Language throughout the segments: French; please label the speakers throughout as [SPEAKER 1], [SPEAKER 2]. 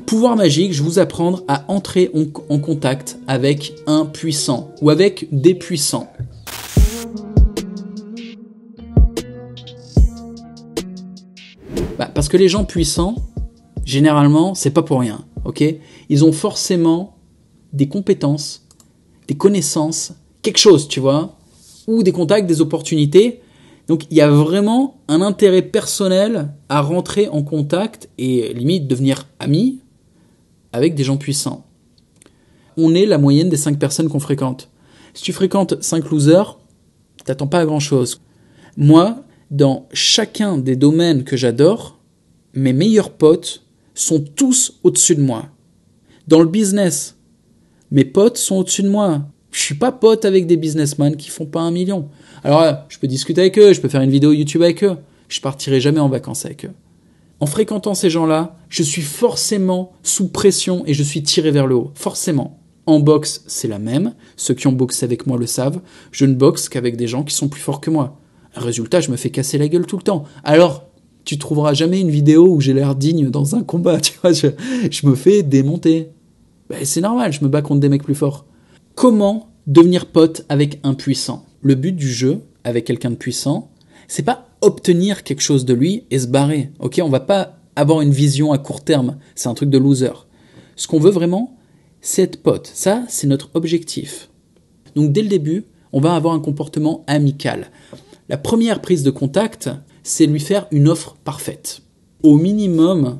[SPEAKER 1] Pouvoir magique, je vais vous apprendre à entrer en contact avec un puissant ou avec des puissants. Parce que les gens puissants, généralement, c'est pas pour rien, ok? Ils ont forcément des compétences, des connaissances, quelque chose, tu vois, ou des contacts, des opportunités. Donc, il y a vraiment un intérêt personnel à rentrer en contact et limite devenir ami avec des gens puissants. On est la moyenne des 5 personnes qu'on fréquente. Si tu fréquentes 5 losers, t'attends pas à grand chose. Moi, dans chacun des domaines que j'adore, mes meilleurs potes sont tous au-dessus de moi. Dans le business, mes potes sont au-dessus de moi. Je suis pas pote avec des businessmen qui font pas 1 million. Alors, je peux discuter avec eux, je peux faire une vidéo YouTube avec eux. Je partirai jamais en vacances avec eux. En fréquentant ces gens-là, je suis forcément sous pression et je suis tiré vers le haut. Forcément. En boxe, c'est la même. Ceux qui ont boxé avec moi le savent. Je ne boxe qu'avec des gens qui sont plus forts que moi. Résultat, je me fais casser la gueule tout le temps. Alors, tu trouveras jamais une vidéo où j'ai l'air digne dans un combat. Tu vois, je me fais démonter. C'est normal, je me bats contre des mecs plus forts. Comment devenir pote avec un puissant ? Le but du jeu, avec quelqu'un de puissant, c'est pas obtenir quelque chose de lui et se barrer. Ok, on va pas avoir une vision à court terme. C'est un truc de loser. Ce qu'on veut vraiment, c'est être pote. Ça, c'est notre objectif. Donc, dès le début, on va avoir un comportement amical. La première prise de contact, c'est lui faire une offre parfaite. Au minimum,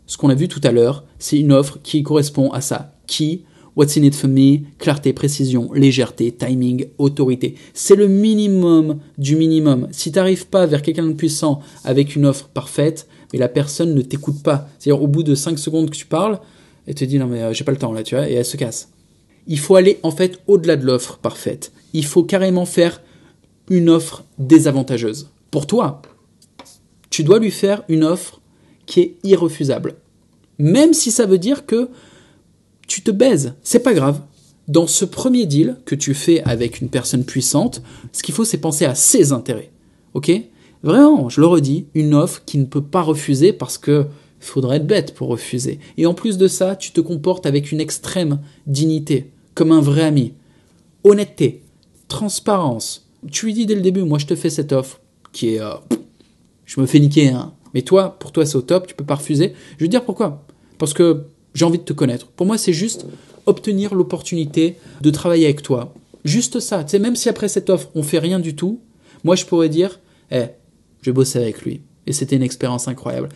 [SPEAKER 1] ce qu'on a vu tout à l'heure, c'est une offre qui correspond à ça. Qui, what's in it for me, clarté, précision, légèreté, timing, autorité. C'est le minimum du minimum. Si tu n'arrives pas vers quelqu'un de puissant avec une offre parfaite, mais la personne ne t'écoute pas. C'est-à-dire au bout de 5 secondes que tu parles, elle te dit non mais j'ai pas le temps là, tu vois, et elle se casse. Il faut aller en fait au-delà de l'offre parfaite. Il faut carrément faire une offre désavantageuse. Pour toi, tu dois lui faire une offre qui est irrefusable. Même si ça veut dire que tu te baises, c'est pas grave. Dans ce premier deal que tu fais avec une personne puissante, ce qu'il faut, c'est penser à ses intérêts. Ok ? Vraiment, je le redis, une offre qui ne peut pas refuser parce que faudrait être bête pour refuser. Et en plus de ça, tu te comportes avec une extrême dignité, comme un vrai ami. Honnêteté, transparence. Tu lui dis dès le début, moi je te fais cette offre qui est... je me fais niquer, hein. Mais toi, pour toi c'est au top, tu peux pas refuser. Je vais te dire pourquoi. Parce que j'ai envie de te connaître. Pour moi, c'est juste obtenir l'opportunité de travailler avec toi. Juste ça. Tu sais, même si après cette offre, on fait rien du tout, moi, je pourrais dire, je vais bosser avec lui. Et c'était une expérience incroyable.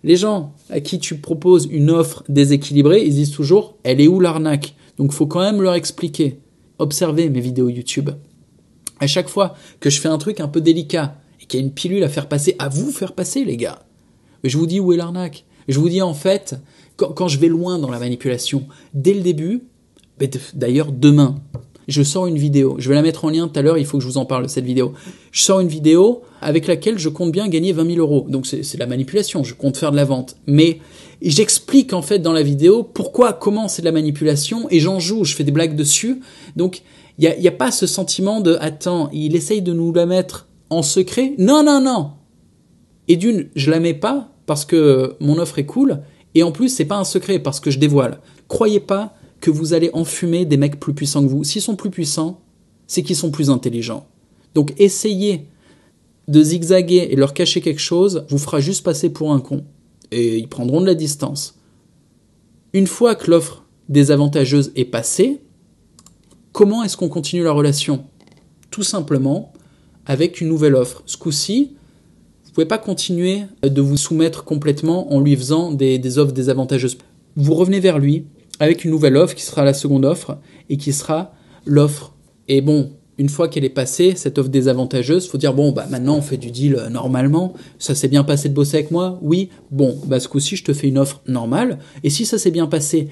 [SPEAKER 1] Les gens à qui tu proposes une offre déséquilibrée, ils disent toujours, elle est où l'arnaque ? Donc, il faut quand même leur expliquer. Observez mes vidéos YouTube. À chaque fois que je fais un truc un peu délicat et qu'il y a une pilule à faire passer, à vous faire passer, les gars, je vous dis où est l'arnaque. Je vous dis en fait, quand je vais loin dans la manipulation, dès le début, d'ailleurs demain, je sors une vidéo. Je vais la mettre en lien tout à l'heure, il faut que je vous en parle, cette vidéo. Je sors une vidéo avec laquelle je compte bien gagner 20 000 euros. Donc c'est de la manipulation, je compte faire de la vente. Mais j'explique en fait dans la vidéo pourquoi, comment c'est de la manipulation et j'en joue, je fais des blagues dessus. Donc il n'y a pas ce sentiment de « Attends, il essaye de nous la mettre en secret ?» Non, non, non. Et d'une, je la mets pas parce que mon offre est cool. Et en plus, c'est pas un secret parce que je dévoile. Croyez pas que vous allez enfumer des mecs plus puissants que vous. S'ils sont plus puissants, c'est qu'ils sont plus intelligents. Donc essayez de zigzaguer et leur cacher quelque chose, vous fera juste passer pour un con. Et ils prendront de la distance. Une fois que l'offre désavantageuse est passée, comment est-ce qu'on continue la relation ? Tout simplement avec une nouvelle offre. Ce coup-ci, vous pouvez pas continuer de vous soumettre complètement en lui faisant des offres désavantageuses. Vous revenez vers lui avec une nouvelle offre qui sera la seconde offre et qui sera l'offre. Et bon, une fois qu'elle est passée, cette offre désavantageuse, il faut dire bon, maintenant on fait du deal normalement. Ça s'est bien passé de bosser avec moi ? Oui. Bon, ce coup-ci, je te fais une offre normale. Et si ça s'est bien passé,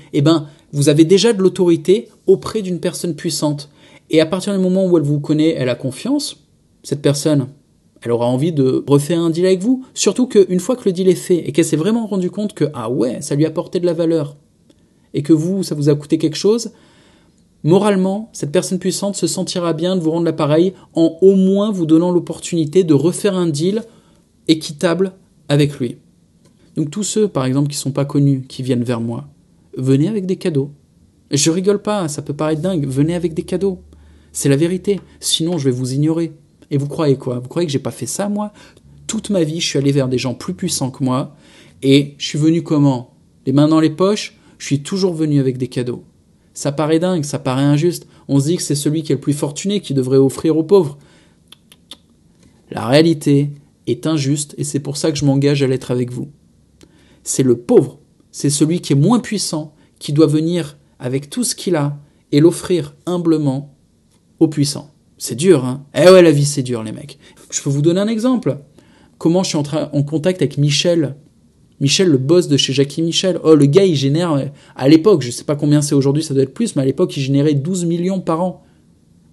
[SPEAKER 1] vous avez déjà de l'autorité auprès d'une personne puissante. Et à partir du moment où elle vous connaît, elle a confiance, cette personne, elle aura envie de refaire un deal avec vous. Surtout qu'une fois que le deal est fait et qu'elle s'est vraiment rendu compte que, ça lui a apporté de la valeur et que ça vous a coûté quelque chose, moralement, cette personne puissante se sentira bien de vous rendre l'appareil en au moins vous donnant l'opportunité de refaire un deal équitable avec lui. Donc tous ceux, par exemple, qui sont pas connus, qui viennent vers moi, venez avec des cadeaux. Je rigole pas, ça peut paraître dingue, venez avec des cadeaux. C'est la vérité, sinon je vais vous ignorer. Et vous croyez quoi? Vous croyez que j'ai pas fait ça, moi? Toute ma vie, je suis allé vers des gens plus puissants que moi, et je suis venu comment? Les mains dans les poches, je suis toujours venu avec des cadeaux. Ça paraît dingue, ça paraît injuste. On se dit que c'est celui qui est le plus fortuné qui devrait offrir aux pauvres. La réalité est injuste, et c'est pour ça que je m'engage à l'être avec vous. C'est le pauvre, c'est celui qui est moins puissant, qui doit venir avec tout ce qu'il a et l'offrir humblement aux puissants. C'est dur, hein? Eh ouais, la vie, c'est dur, les mecs. Je peux vous donner un exemple. Comment je suis en contact avec Michel. Michel, le boss de chez Jackie Michel. Oh, le gars, il génère, à l'époque, je sais pas combien c'est aujourd'hui, ça doit être plus, mais à l'époque, il générait 12 millions par an.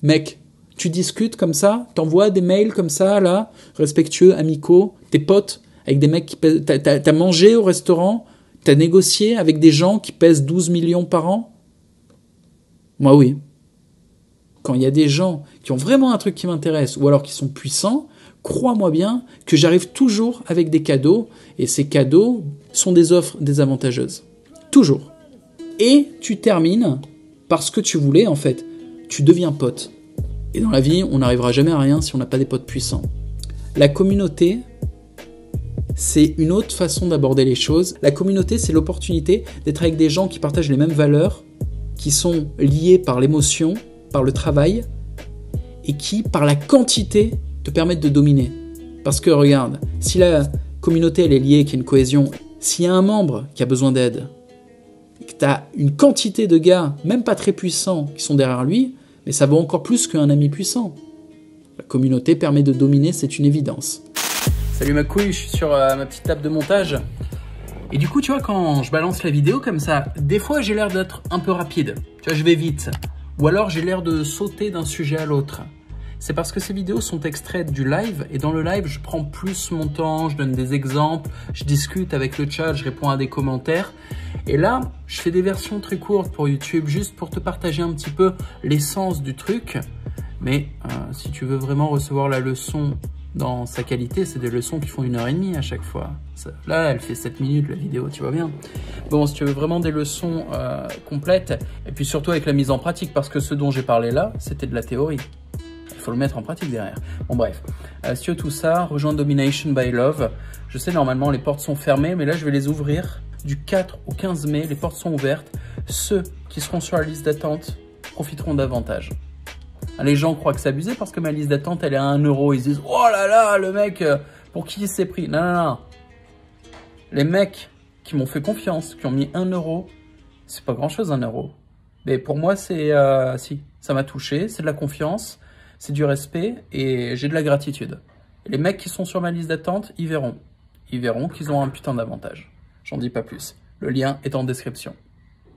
[SPEAKER 1] Mec, tu discutes comme ça, t'envoies des mails comme ça, là, respectueux, amicaux, tes potes, avec des mecs qui pèsent... T'as mangé au restaurant, t'as négocié avec des gens qui pèsent 12 millions par an? Moi, oui. Quand il y a des gens qui ont vraiment un truc qui m'intéresse, ou alors qui sont puissants, crois-moi bien que j'arrive toujours avec des cadeaux, et ces cadeaux sont des offres désavantageuses. Toujours. Et tu termines par ce que tu voulais, en fait. Tu deviens pote. Et dans la vie, on n'arrivera jamais à rien si on n'a pas des potes puissants. La communauté, c'est une autre façon d'aborder les choses. La communauté, c'est l'opportunité d'être avec des gens qui partagent les mêmes valeurs, qui sont liés par l'émotion, par le travail, et qui, par la quantité, te permettent de dominer. Parce que, regarde, si la communauté, elle est liée, qu'il y a une cohésion, s'il y a un membre qui a besoin d'aide, et que tu as une quantité de gars, même pas très puissants, qui sont derrière lui, mais ça vaut encore plus qu'un ami puissant. La communauté permet de dominer, c'est une évidence. Salut ma couille, je suis sur ma petite table de montage. Et du coup, tu vois, quand je balance la vidéo comme ça, des fois j'ai l'air d'être un peu rapide. Tu vois, je vais vite. Ou alors j'ai l'air de sauter d'un sujet à l'autre. C'est parce que ces vidéos sont extraites du live, et dans le live, je prends plus mon temps, je donne des exemples, je discute avec le chat, je réponds à des commentaires. Et là, je fais des versions très courtes pour YouTube, juste pour te partager un petit peu l'essence du truc. Mais si tu veux vraiment recevoir la leçon dans sa qualité, c'est des leçons qui font 1h30 à chaque fois. Là, elle fait 7 minutes la vidéo, tu vois bien. Bon, si tu veux vraiment des leçons complètes, et puis surtout avec la mise en pratique, parce que ce dont j'ai parlé là, c'était de la théorie. Il faut le mettre en pratique derrière. Bon bref, si tu veux tout ça, rejoins Domination by Love. Je sais, normalement, les portes sont fermées, mais là, je vais les ouvrir. Du 4 au 15 mai, les portes sont ouvertes. Ceux qui seront sur la liste d'attente profiteront davantage. Les gens croient que c'est abusé parce que ma liste d'attente, elle est à 1 euro. Ils se disent, oh là là, le mec, pour qui il s'est pris? Non, non, non. Les mecs qui m'ont fait confiance, qui ont mis 1 euro, c'est pas grand chose 1 euro. Mais pour moi, c'est, si, ça m'a touché, c'est de la confiance, c'est du respect et j'ai de la gratitude. Et les mecs qui sont sur ma liste d'attente, ils verront. Ils verront qu'ils ont un putain d'avantage. J'en dis pas plus. Le lien est en description.